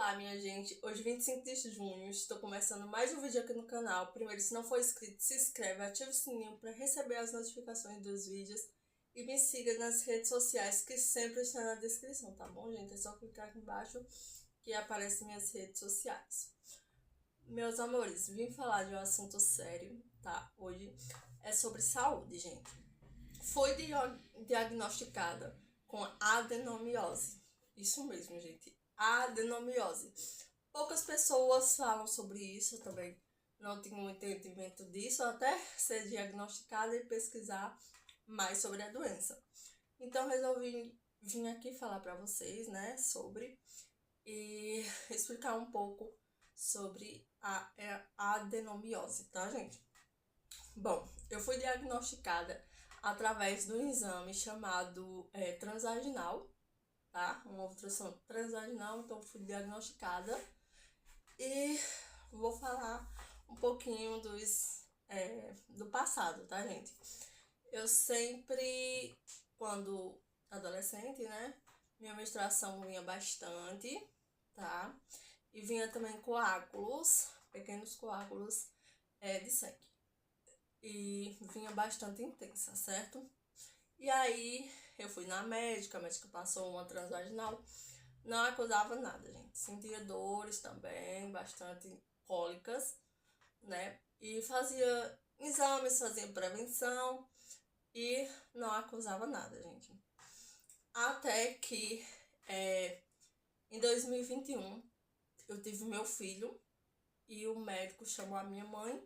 Olá, minha gente. Hoje, 25 de junho, estou começando mais um vídeo aqui no canal. Primeiro, se não for inscrito, se inscreve, ativa o sininho para receber as notificações dos vídeos e me siga nas redes sociais que sempre estão na descrição, tá bom, gente? É só clicar aqui embaixo que aparecem minhas redes sociais. Meus amores, vim falar de um assunto sério, tá? Hoje é sobre saúde, gente. Foi diagnosticada com adenomiose. Isso mesmo, gente. Adenomiose. Poucas pessoas falam sobre isso, eu também não tenho muito entendimento disso, até ser diagnosticada e pesquisar mais sobre a doença. Então resolvi vir aqui falar para vocês, né, sobre e explicar um pouco sobre a adenomiose, tá, gente? Bom, eu fui diagnosticada através do exame chamado transvaginal, tá? Uma ultrassom transvaginal, então fui diagnosticada e vou falar um pouquinho do passado, tá, gente? Eu sempre, quando adolescente, né, minha menstruação vinha bastante, tá? E vinha também coágulos, pequenos coágulos de sangue. E vinha bastante intensa, certo? E aí eu fui na médica, a médica passou uma transvaginal, não acusava nada, gente. Sentia dores também, bastante cólicas, né? E fazia exames, fazia prevenção e não acusava nada, gente. Até que em 2021 eu tive meu filho e o médico chamou a minha mãe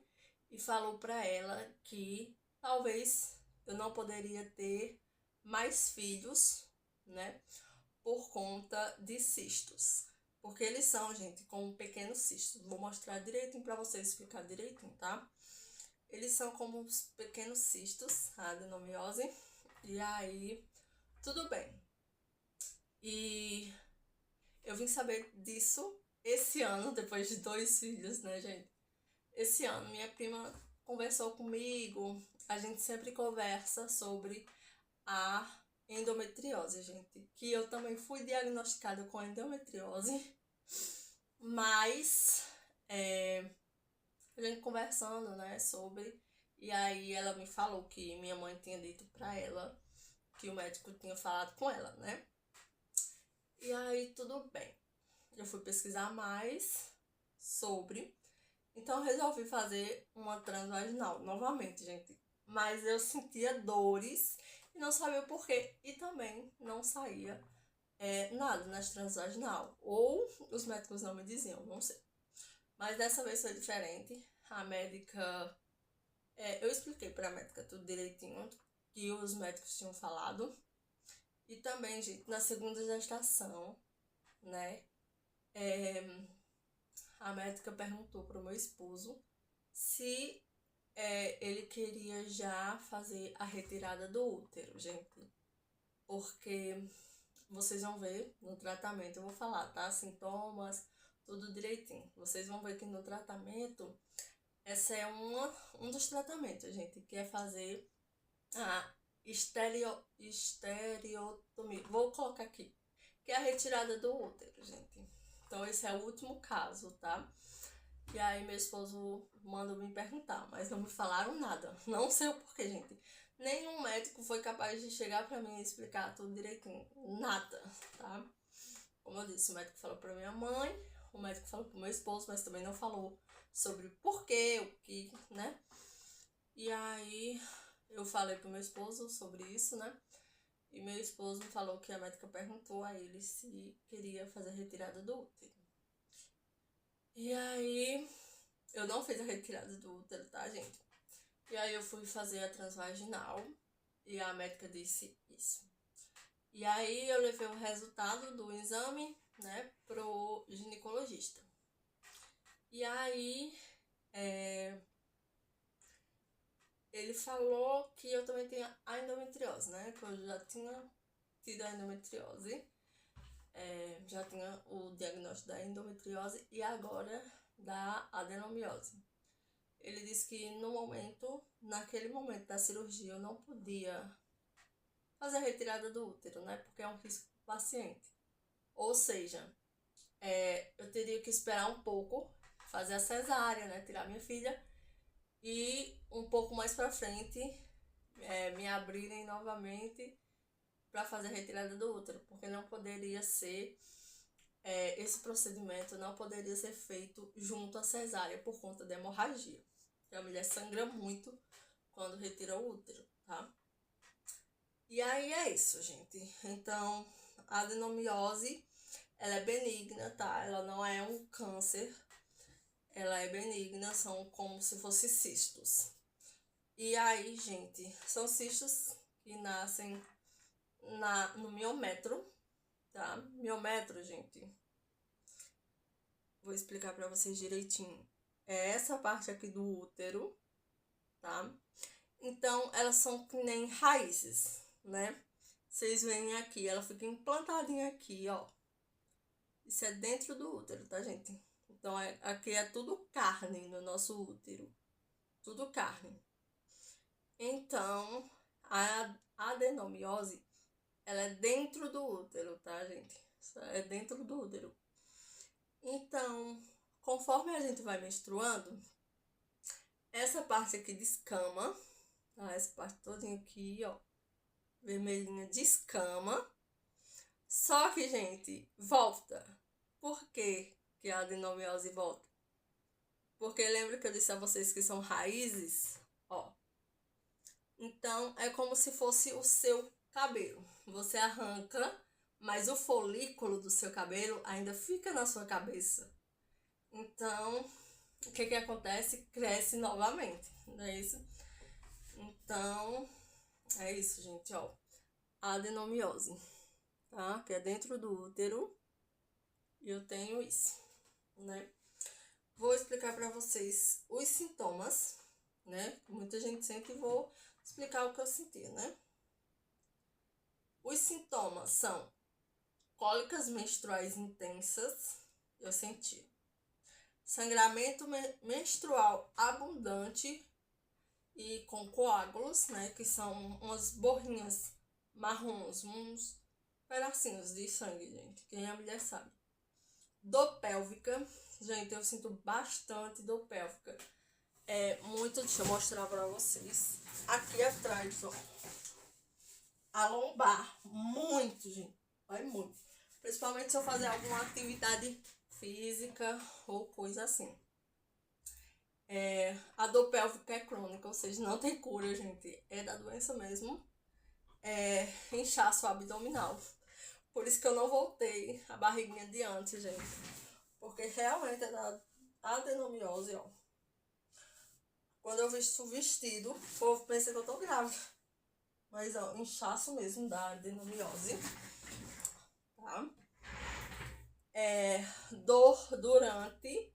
e falou para ela que talvez eu não poderia ter mais filhos, né, por conta de cistos. Porque eles são, gente, como pequenos cistos. Vou mostrar direitinho para vocês explicar direitinho, tá? Eles são como os pequenos cistos, a adenomiose. E aí, tudo bem. E eu vim saber disso esse ano, depois de 2 filhos, né, gente? Esse ano, minha prima conversou comigo, a gente sempre conversa sobre a endometriose, gente. Que eu também fui diagnosticada com endometriose, mas a gente conversando, né, sobre. E aí ela me falou que minha mãe tinha dito pra ela que o médico tinha falado com ela, né? E aí tudo bem. Eu fui pesquisar mais sobre. Então resolvi fazer uma transvaginal novamente, gente. Mas eu sentia dores e não sabia o porquê. E também não saía nada nas transvaginal. Ou os médicos não me diziam, não sei. Mas dessa vez foi diferente. A médica... eu expliquei para a médica tudo direitinho que os médicos tinham falado. E também, gente, na segunda gestação, né? A médica perguntou para o meu esposo se ele queria já fazer a retirada do útero, gente. Porque vocês vão ver no tratamento, eu vou falar, tá? Sintomas, tudo direitinho. Vocês vão ver que no tratamento, essa é um dos tratamentos, gente, que é fazer a estereotomia. Vou colocar aqui, que é a retirada do útero, gente. Então, esse é o último caso, tá? E aí meu esposo mandou me perguntar, mas não me falaram nada. Não sei o porquê, gente. Nenhum médico foi capaz de chegar pra mim e explicar tudo direitinho. Nada, tá? Como eu disse, o médico falou pra minha mãe, o médico falou pro meu esposo, mas também não falou sobre o porquê, o que, né? E aí eu falei pro meu esposo sobre isso, né? E meu esposo falou que a médica perguntou a ele se queria fazer a retirada do útero. E aí eu não fiz a retirada do útero, tá, gente? E aí eu fui fazer a transvaginal e a médica disse isso. E aí eu levei o resultado do exame, né, pro ginecologista. E aí ele falou que eu também tinha a endometriose, né, que eu já tinha tido a endometriose. Já tinha o diagnóstico da endometriose e agora da adenomiose. Ele disse que naquele momento da cirurgia, eu não podia fazer a retirada do útero, né? Porque é um risco para o paciente. Ou seja, eu teria que esperar um pouco, fazer a cesárea, né? Tirar minha filha. E um pouco mais pra frente, me abrirem novamente para fazer a retirada do útero. Porque não poderia ser, esse procedimento não poderia ser feito junto à cesárea por conta da hemorragia. A mulher sangra muito quando retira o útero, tá? E aí é isso, gente. Então, a adenomiose, ela é benigna, tá? Ela não é um câncer. Ela é benigna, são como se fossem cistos. E aí, gente, são cistos que nascem no miométro, tá? Miométro, gente, vou explicar pra vocês direitinho. É essa parte aqui do útero, tá? Então, elas são que nem raízes, né? Vocês veem aqui, ela fica implantadinha aqui, ó. Isso é dentro do útero, tá, gente? Então, aqui é tudo carne no nosso útero. Tudo carne. Então, a adenomiose, ela é dentro do útero, tá, gente? É dentro do útero. Então, conforme a gente vai menstruando, essa parte aqui descama, tá? Essa parte todinha aqui, ó, vermelhinha, descama. Só que, gente, volta. Por que que a adenomiose volta? Porque lembra que eu disse a vocês que são raízes? Ó. Então, é como se fosse o seu cabelo. Você arranca, mas o folículo do seu cabelo ainda fica na sua cabeça. Então, o que que acontece? Cresce novamente, não é isso? Então, é isso, gente, ó. Adenomiose, tá? Que é dentro do útero. E eu tenho isso, né? Vou explicar pra vocês os sintomas, né? Muita gente sente e vou explicar o que eu senti, né? Os sintomas são cólicas menstruais intensas, eu senti. Sangramento menstrual abundante e com coágulos, né? Que são umas borrinhas marrons, uns pedacinhos de sangue, gente. Quem é mulher sabe. Dor pélvica, gente, eu sinto bastante dor pélvica. É muito, deixa eu mostrar pra vocês. Aqui atrás, ó. A lombar, muito, gente. Vai muito. Principalmente se eu fazer alguma atividade física ou coisa assim. A dor pélvica é crônica, ou seja, não tem cura, gente. É da doença mesmo. Inchaço abdominal. Por isso que eu não voltei a barriguinha de antes, gente. Porque realmente é da adenomiose, ó. Quando eu visto o vestido, o povo pensa que eu tô grávida. Mas, ó, inchaço mesmo da adenomiose. Tá? Dor durante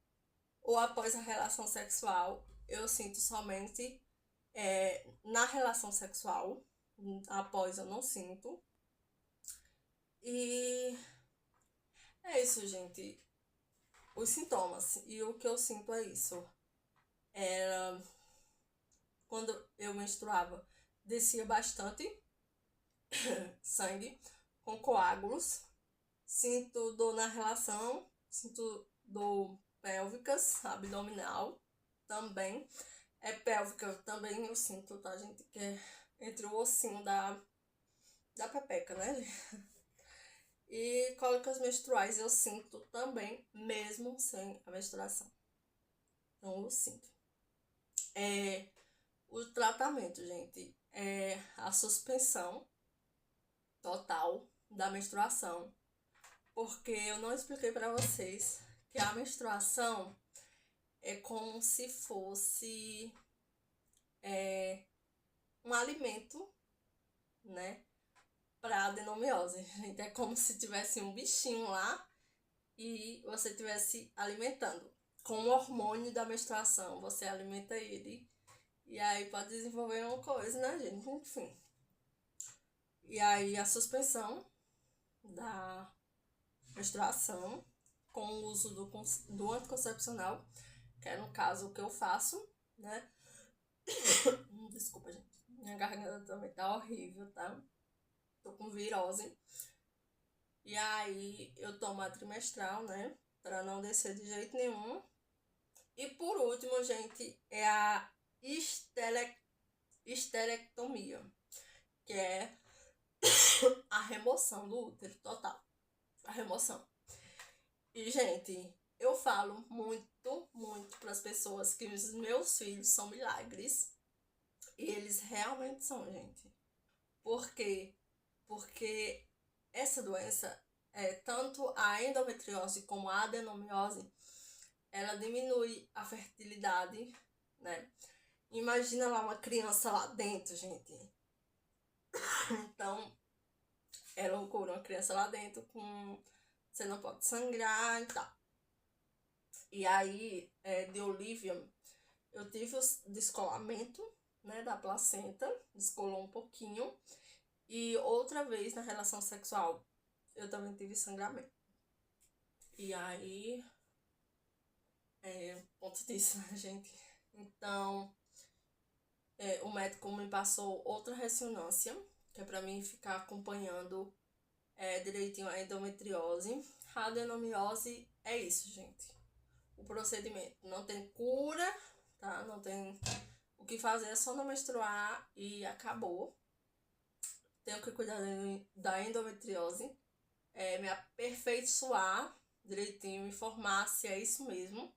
ou após a relação sexual. Eu sinto somente na relação sexual. Após eu não sinto. E é isso, gente. Os sintomas. E o que eu sinto é isso. Era quando eu menstruava, descia bastante sangue com coágulos. Sinto dor na relação, sinto dor pélvicas, abdominal também. Pélvica também eu sinto, tá, gente? Que é entre o ossinho da pepeca, né? E cólicas menstruais eu sinto também, mesmo sem a menstruação. Então eu sinto. O tratamento, gente, é a suspensão total da menstruação. Porque eu não expliquei pra vocês que a menstruação é como se fosse um alimento, né, para adenomiose. Gente, é como se tivesse um bichinho lá e você estivesse alimentando. Com o hormônio da menstruação, você alimenta ele e aí pode desenvolver uma coisa, né, gente? Enfim. E aí a suspensão da menstruação com o uso do anticoncepcional, que é no caso o que eu faço, né? Desculpa, gente. Minha garganta também tá horrível, tá? Tô com virose. E aí eu tomo a trimestral, né? Pra não descer de jeito nenhum. E por último, gente, é a esterectomia, que é a remoção do útero total. A remoção. E, gente, eu falo muito para as pessoas que os meus filhos são milagres. E eles realmente são, gente. Por quê? Porque essa doença, tanto a endometriose como a adenomiose, ela diminui a fertilidade, né? Imagina lá uma criança lá dentro, gente. Então, é loucura, uma criança lá dentro com... Você não pode sangrar e tal. E aí, de Olivia, eu tive o descolamento, né, da placenta, descolou um pouquinho. E outra vez na relação sexual, eu também tive sangramento. E aí, ponto disso, né, gente? Então, o médico me passou outra ressonância, que é pra mim ficar acompanhando direitinho a endometriose. A adenomiose é isso, gente. O procedimento não tem cura, tá? Não tem o que fazer, é só não menstruar e acabou. Tenho que cuidar da endometriose, me aperfeiçoar direitinho, informar se é isso mesmo.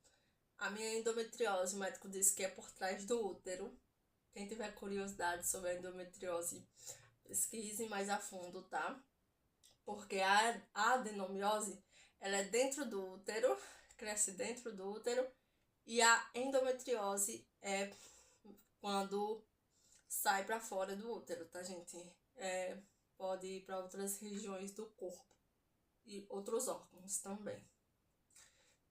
A minha endometriose, o médico disse que é por trás do útero. Quem tiver curiosidade sobre a endometriose, pesquise mais a fundo, tá? Porque a adenomiose, ela é dentro do útero, cresce dentro do útero, e a endometriose é quando sai para fora do útero, tá, gente? Pode ir para outras regiões do corpo e outros órgãos também.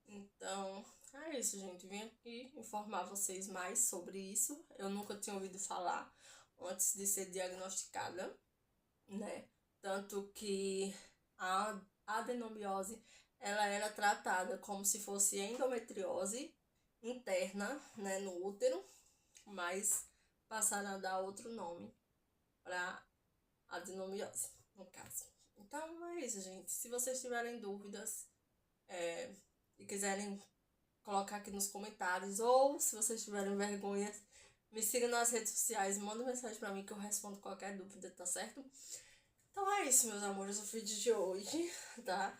Então, é isso, gente. Vim aqui informar vocês mais sobre isso. Eu nunca tinha ouvido falar antes de ser diagnosticada, né? Tanto que a adenomiose, ela era tratada como se fosse endometriose interna, né, no útero, mas passaram a dar outro nome para adenomiose, no caso. Então é isso, gente. Se vocês tiverem dúvidas e quiserem colocar aqui nos comentários, ou se vocês tiverem vergonha, me sigam nas redes sociais, manda mensagem pra mim que eu respondo qualquer dúvida, tá certo? Então é isso, meus amores, o vídeo de hoje, tá?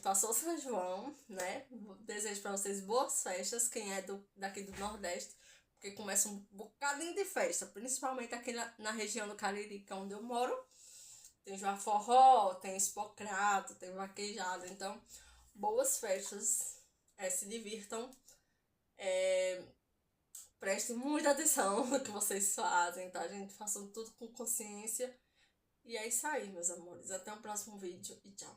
Passou São João, né? Desejo pra vocês boas festas, quem é daqui do Nordeste, porque começa um bocadinho de festa, principalmente aqui na região do Cariri, que é onde eu moro. Tem Joá Forró, tem Espocrato, tem Vaquejada, então boas festas, se divirtam, prestem muita atenção no que vocês fazem, tá, gente? Façam tudo com consciência. E é isso aí, meus amores. Até o próximo vídeo e tchau.